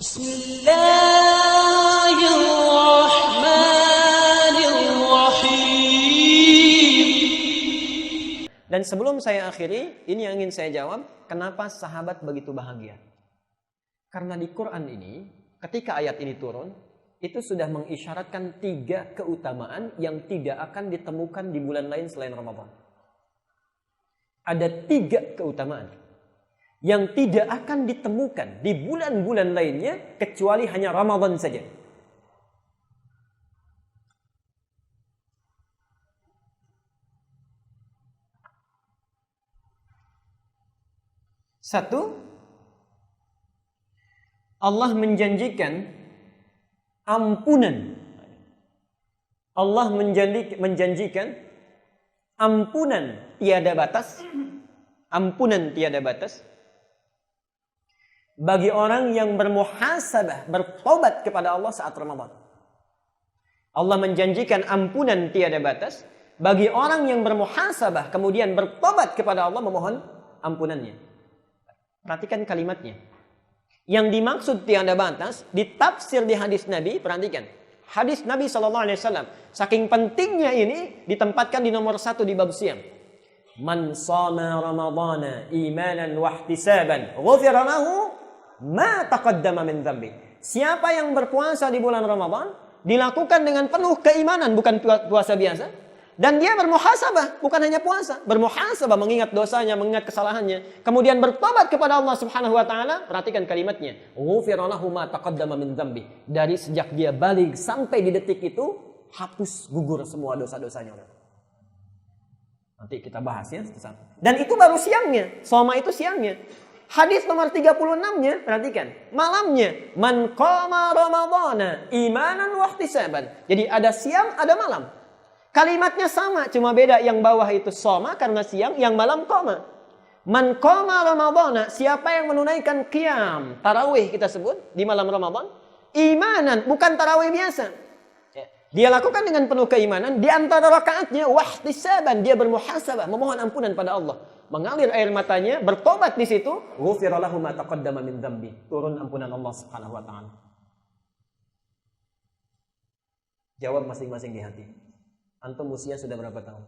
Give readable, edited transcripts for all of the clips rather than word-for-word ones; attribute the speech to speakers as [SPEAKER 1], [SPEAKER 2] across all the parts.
[SPEAKER 1] Bismillahirrahmanirrahim. Dan sebelum saya akhiri, ini yang ingin saya jawab, kenapa sahabat begitu bahagia? Karena di Quran ini, ketika ayat ini turun, itu sudah mengisyaratkan 3 keutamaan yang tidak akan ditemukan di bulan lain selain Ramadan. Ada 3 keutamaan yang tidak akan ditemukan di bulan-bulan lainnya kecuali hanya Ramadan saja. Satu, Allah menjanjikan ampunan. Allah menjanjikan ampunan tiada batas. Ampunan tiada batas bagi orang yang bermuhasabah, bertobat kepada Allah saat Ramadan. Allah menjanjikan ampunan tiada batas bagi orang yang bermuhasabah kemudian bertobat kepada Allah memohon ampunannya. Perhatikan kalimatnya. Yang dimaksud tiada batas ditafsir di hadis Nabi, perhatikan. Hadis Nabi SAW, saking pentingnya ini ditempatkan di nomor 1 di bab siam. Man shama ramadhana imanan wa ihtisaban ghufira lahu ma taqaddama min dzambi. Siapa yang berpuasa di bulan Ramadan dilakukan dengan penuh keimanan, bukan puasa biasa, dan dia bermuhasabah, bukan hanya puasa, bermuhasabah, mengingat dosanya, mengingat kesalahannya, kemudian bertobat kepada Allah Subhanahu wa taala. Perhatikan kalimatnya, ghufira lahu ma taqaddama min dzambi. Dari sejak dia balik sampai di detik itu hapus gugur semua dosa-dosanya. Nanti kita bahas ya. Dan itu baru siangnya, shoma itu siangnya. Hadis nomor 36-nya, perhatikan. Malamnya, man qama ramadhana imanan wa ihtisaban. Jadi ada siang, ada malam. Kalimatnya sama, cuma beda yang bawah itu shoma karena siang, yang malam qama. Man qama ramadhana, siapa yang menunaikan qiyam, tarawih kita sebut di malam Ramadan, imanan, bukan tarawih biasa. Dia lakukan dengan penuh keimanan, di antara rakaatnya wahtisaban, dia bermuhasabah, memohon ampunan pada Allah. Mengalir air matanya, bertobat di situ, ghufira lahu ma taqaddama min dzambi. Turun ampunan Allah Subhanahu wa taala. Jawab masing-masing di hati. Antum usia sudah berapa tahun?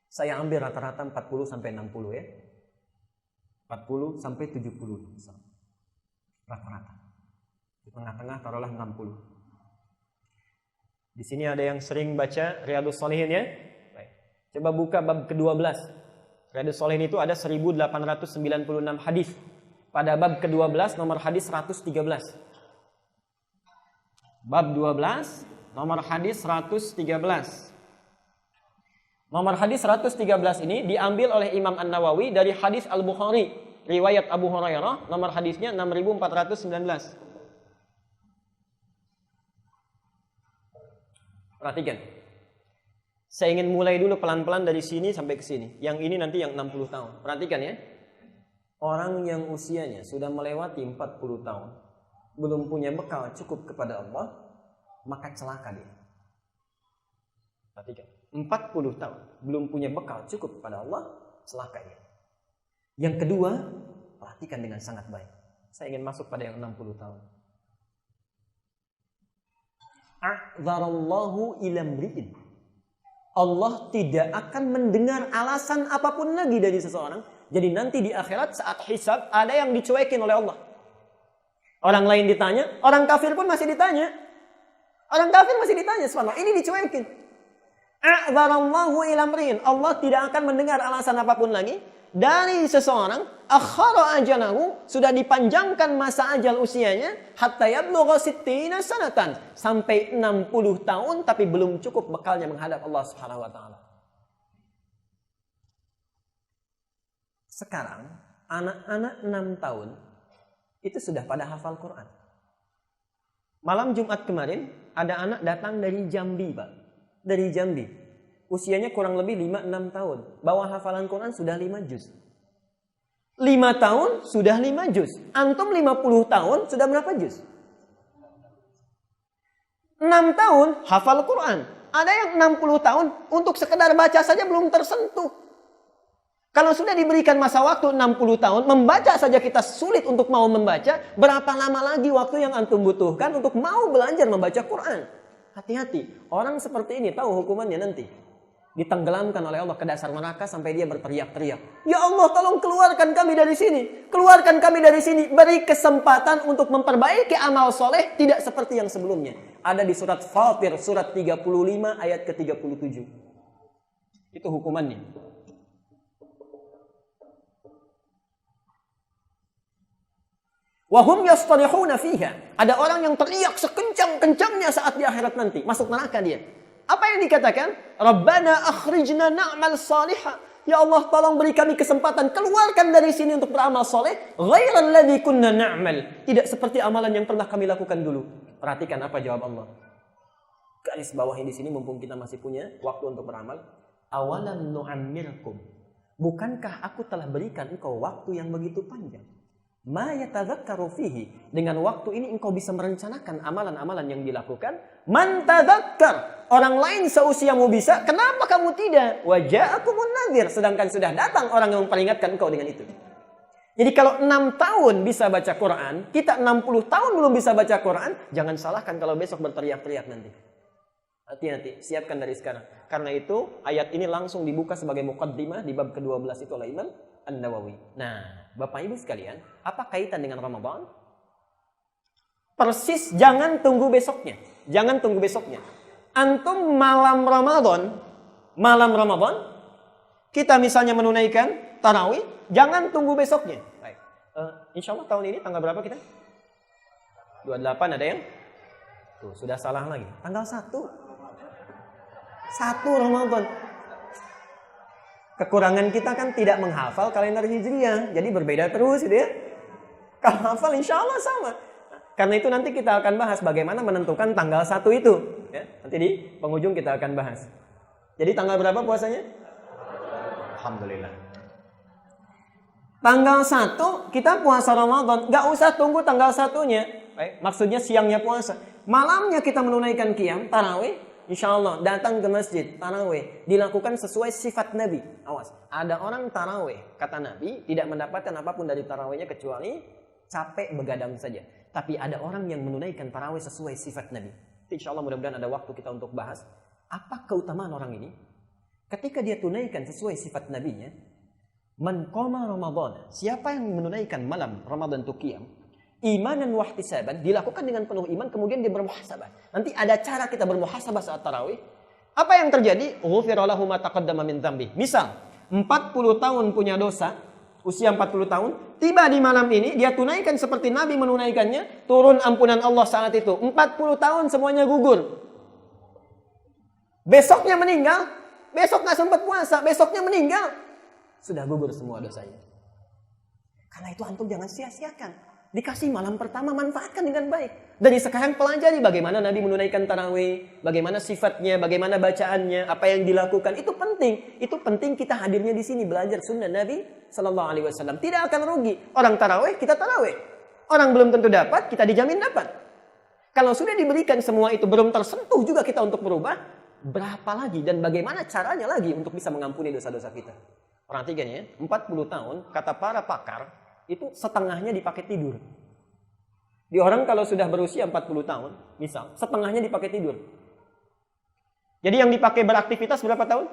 [SPEAKER 1] Saya ambil rata-rata 40 sampai 60 ya. 40 sampai 70 rata-rata. Di tengah-tengah taruhlah 60. Di sini ada yang sering baca Riyadhus Shalihin ya? Baik. Coba buka bab ke-12. Riyadhus Shalihin itu ada 1896 hadis. Pada bab ke-12 nomor hadis 113. Bab 12 nomor hadis 113. Nomor hadis 113 ini diambil oleh Imam An-Nawawi dari hadis Al-Bukhari, riwayat Abu Hurairah, nomor hadisnya 6419. Perhatikan. Saya ingin mulai dulu pelan-pelan dari sini sampai ke sini. Yang ini nanti yang 60 tahun. Perhatikan ya. Orang yang usianya sudah melewati 40 tahun, belum punya bekal cukup kepada Allah, maka celaka dia. Perhatikan. 40 tahun, belum punya bekal cukup kepada Allah, celaka dia. Yang kedua, perhatikan dengan sangat baik. Saya ingin masuk pada yang 60 tahun. A'dzarallahu ila mri'in. Allah tidak akan mendengar alasan apapun lagi dari seseorang. Jadi nanti di akhirat saat hisab ada yang dicuekin oleh Allah. Orang lain ditanya, orang kafir pun masih ditanya. Orang kafir masih ditanya, subhanallah, ini dicuekin. A'dzarallahu ila mri'in. Allah tidak akan mendengar alasan apapun lagi dari seseorang. Akhara ajalahu, sudah dipanjangkan masa ajal usianya, hatta yablugha sittina sanatan, sampai 60 tahun tapi belum cukup bekalnya menghadap Allah Subhanahu wa taala. Sekarang anak-anak 6 tahun itu sudah pada hafal Quran. Malam Jumat kemarin ada anak datang dari Jambi, Pak. Dari Jambi. Usianya kurang lebih 5-6 tahun. Bawa hafalan Quran sudah 5 juz. 5 tahun sudah 5 juz. Antum 50 tahun sudah berapa juz? 6 tahun hafal Quran. Ada yang 60 tahun untuk sekedar baca saja belum tersentuh. Kalau sudah diberikan masa waktu 60 tahun, membaca saja kita sulit untuk mau membaca, berapa lama lagi waktu yang antum butuhkan untuk mau belajar membaca Quran? Hati-hati, orang seperti ini tahu hukumannya nanti. Ditenggelamkan oleh Allah ke dasar neraka sampai dia berteriak-teriak. Ya Allah, tolong keluarkan kami dari sini. Keluarkan kami dari sini. Beri kesempatan untuk memperbaiki amal soleh, tidak seperti yang sebelumnya. Ada di surat Fatir, surat 35 ayat ke-37. Itu hukumannya. Wahum yastarihuna fiha. Ada orang yang teriak sekencang-kencangnya saat di akhirat nanti. Masuk neraka dia. Apa yang dikatakan? Rabbana akhrijna na'mal salihah. Ya Allah, tolong beri kami kesempatan. Keluarkan dari sini untuk beramal soleh. Ghairal ladzi kunna na'mal. Tidak seperti amalan yang pernah kami lakukan dulu. Perhatikan apa jawab Allah. Garis bawahnya di sini mumpung kita masih punya waktu untuk beramal. Awalam nu'ammirkum. Bukankah aku telah berikan engkau waktu yang begitu panjang? Ma yatadzakkaru fihi. Dengan waktu ini engkau bisa merencanakan amalan-amalan yang dilakukan. Man tadzakkar. Orang lain seusiamu bisa, kenapa kamu tidak? Wa ja'akumun nadhir. Sedangkan sudah datang orang yang memperingatkan engkau dengan itu. Jadi kalau 6 tahun bisa baca Quran, kita 60 tahun belum bisa baca Quran, jangan salahkan kalau besok berteriak-teriak nanti. Hati-hati, siapkan dari sekarang. Karena itu ayat ini langsung dibuka sebagai muqaddimah di bab ke-12 itu oleh Imam An-Nawawi. Nah, Bapak Ibu sekalian, apa kaitan dengan Ramadan? Persis jangan tunggu besoknya. Jangan tunggu besoknya. Antum malam Ramadan, kita misalnya menunaikan tarawih, jangan tunggu besoknya. Baik. Insya Allah tahun ini tanggal berapa kita? 28 ada yang? Tuh, sudah salah lagi. Tanggal 1 Ramadan. Kekurangan kita kan tidak menghafal kalender Hijriah. Jadi berbeda terus gitu ya. Kalau hafal insya Allah sama. Karena itu nanti kita akan bahas bagaimana menentukan tanggal 1 itu. Ya, nanti di penghujung kita akan bahas. Jadi tanggal berapa puasanya? Alhamdulillah. Tanggal 1 kita puasa Ramadan. Gak usah tunggu tanggal 1-nya. Baik, maksudnya siangnya puasa. Malamnya kita menunaikan qiyam, tarawih. Insya Allah datang ke masjid, tarawih. Dilakukan sesuai sifat Nabi. Awas, ada orang tarawih, kata Nabi, tidak mendapatkan apapun dari tarawihnya kecuali capek begadang saja. Tapi ada orang yang menunaikan tarawih sesuai sifat Nabi. Insya Allah mudah-mudahan ada waktu kita untuk bahas. Apa keutamaan orang ini? Ketika dia tunaikan sesuai sifat Nabinya. Man qama Ramadan. Siapa yang menunaikan malam Ramadan itu qiyam. Imanan wahtisaban, dilakukan dengan penuh iman, kemudian dia bermuhasabah. Nanti ada cara kita bermuhasabah saat tarawih. Apa yang terjadi? Ghufira lahu ma taqaddama min dzambi. Misal, 40 tahun punya dosa, usia 40 tahun, tiba di malam ini, dia tunaikan seperti Nabi menunaikannya, turun ampunan Allah saat itu. 40 tahun semuanya gugur. Besoknya meninggal, besok nggak sempat puasa, besoknya meninggal, sudah gugur semua dosanya. Karena itu antum jangan sia-siakan. Dikasih malam pertama, manfaatkan dengan baik. Dari sekarang pelajari bagaimana Nabi menunaikan tarawih, bagaimana sifatnya, bagaimana bacaannya, apa yang dilakukan. Itu penting. Itu penting kita hadirnya di sini belajar sunnah Nabi Sallallahu Alaihi Wasallam. Tidak akan rugi. Orang tarawih, kita tarawih. Orang belum tentu dapat, kita dijamin dapat. Kalau sudah diberikan semua itu belum tersentuh juga kita untuk berubah, berapa lagi dan bagaimana caranya lagi untuk bisa mengampuni dosa-dosa kita? Perhatikan ya, 40 tahun, kata para pakar, itu setengahnya dipakai tidur. Di orang kalau sudah berusia 40 tahun, misal, setengahnya dipakai tidur. Jadi yang dipakai beraktivitas berapa tahun?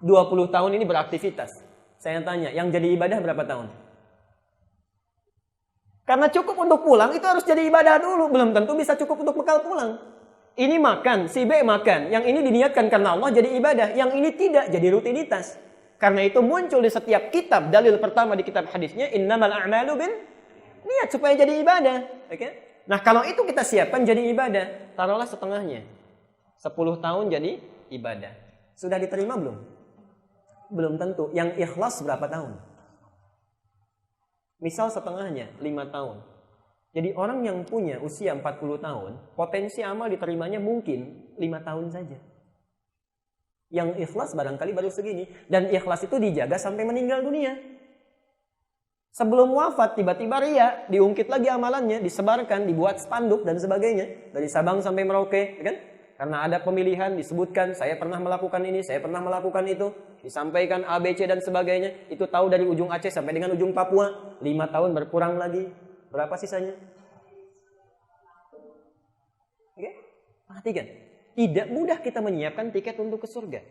[SPEAKER 1] 20 tahun ini beraktivitas. Saya tanya, yang jadi ibadah berapa tahun? Karena cukup untuk pulang, itu harus jadi ibadah dulu. Belum tentu bisa cukup untuk bekal pulang. Ini makan, si B makan. Yang ini diniatkan karena Allah jadi ibadah. Yang ini tidak, jadi rutinitas. Karena itu muncul di setiap kitab, dalil pertama di kitab hadisnya, innamal a'malu bin niat, supaya jadi ibadah. Okay? Nah kalau itu kita siapkan jadi ibadah, taruhlah setengahnya. 10 tahun jadi ibadah. Sudah diterima belum? Belum tentu. Yang ikhlas berapa tahun? Misal setengahnya, 5 tahun. Jadi orang yang punya usia 40 tahun, potensi amal diterimanya mungkin 5 tahun saja. Yang ikhlas barangkali baru segini. Dan ikhlas itu dijaga sampai meninggal dunia. Sebelum wafat tiba-tiba ria, diungkit lagi amalannya, disebarkan, dibuat spanduk dan sebagainya. Dari Sabang sampai Merauke. Kan? Karena ada pemilihan disebutkan, saya pernah melakukan ini, saya pernah melakukan itu. Disampaikan A, B, C dan sebagainya. Itu tahu dari ujung Aceh sampai dengan ujung Papua. 5 tahun berkurang lagi. Berapa sisanya? Oke? Perhatikan. Tidak mudah kita menyiapkan tiket untuk ke surga.